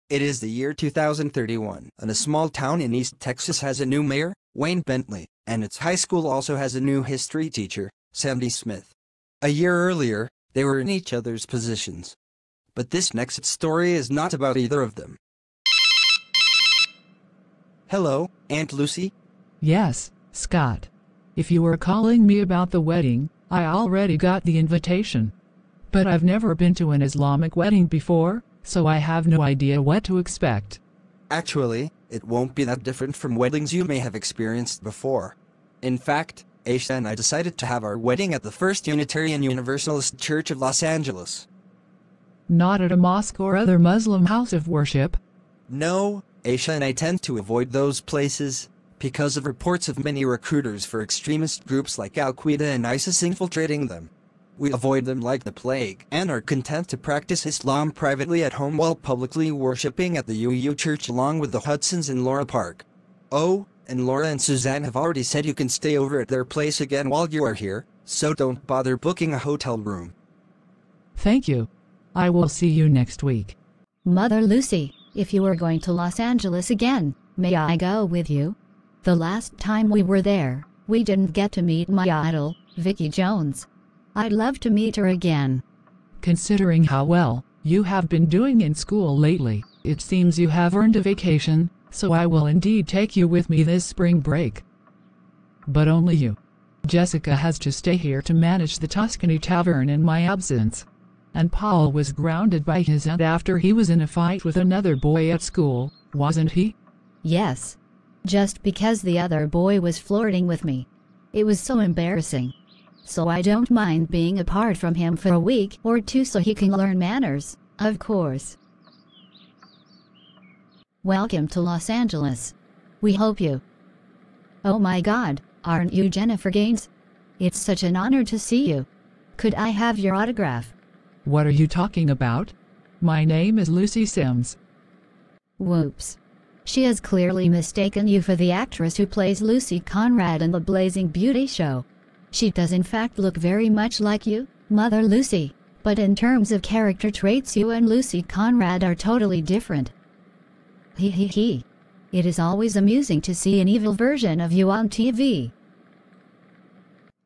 It is the year 2031, and a small town in East Texas has a new mayor, Wayne Bentley, and its high school also has a new history teacher, Sandy Smith. A year earlier, they were in each other's positions. But this next story is not about either of them. Hello, Aunt Lucy? Yes, Scott. If you were calling me about the wedding, I already got the invitation. But I've never been to an Islamic wedding before, so I have no idea what to expect. Actually, it won't be that different from weddings you may have experienced before. In fact, Aisha and I decided to have our wedding at the First Unitarian Universalist Church of Los Angeles. Not at a mosque or other Muslim house of worship? No, Aisha and I tend to avoid those places because of reports of many recruiters for extremist groups like Al-Qaeda and ISIS infiltrating them. We avoid them like the plague and are content to practice Islam privately at home while publicly worshipping at the UU Church along with the Hudsons in Laura Park. Oh, and Laura and Suzanne have already said you can stay over at their place again while you are here, so don't bother booking a hotel room. Thank you. I will see you next week. Mother Lucy, if you are going to Los Angeles again, may I go with you? The last time we were there, we didn't get to meet my idol, Vicky Jones. I'd love to meet her again. Considering how well you have been doing in school lately, it seems you have earned a vacation, so I will indeed take you with me this spring break. But only you. Jessica has to stay here to manage the Tuscany Tavern in my absence. And Paul was grounded by his aunt after he was in a fight with another boy at school, wasn't he? Yes. Just because the other boy was flirting with me. It was so embarrassing. So I don't mind being apart from him for a week or two so he can learn manners, of course. Welcome to Los Angeles. We hope you. Oh my God, aren't you Jennifer Gaines? It's such an honor to see you. Could I have your autograph? What are you talking about? My name is Lucy Sims. Whoops. She has clearly mistaken you for the actress who plays Lucy Conrad in the Blazing Beauty show. She does in fact look very much like you, Mother Lucy, but in terms of character traits you and Lucy Conrad are totally different. He. It is always amusing to see an evil version of you on TV.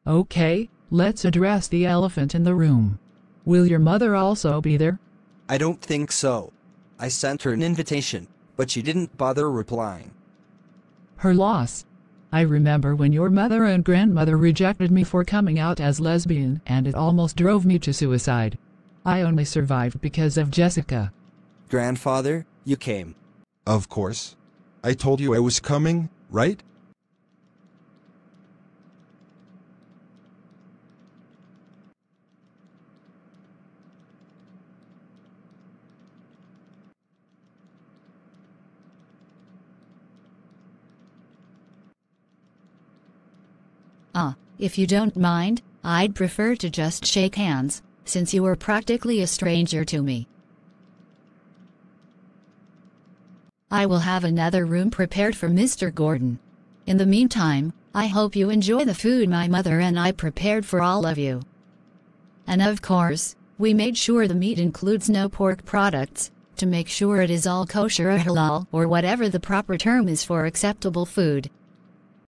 Okay, let's address the elephant in the room. Will your mother also be there? I don't think so. I sent her an invitation, but she didn't bother replying. Her loss. I remember when your mother and grandmother rejected me for coming out as lesbian, and it almost drove me to suicide. I only survived because of Jessica. Grandfather, you came. Of course. I told you I was coming, right? If you don't mind, I'd prefer to just shake hands, since you were practically a stranger to me. I will have another room prepared for Mr. Gordon. In the meantime, I hope you enjoy the food my mother and I prepared for all of you. And of course, we made sure the meat includes no pork products, to make sure it is all kosher or halal or whatever the proper term is for acceptable food.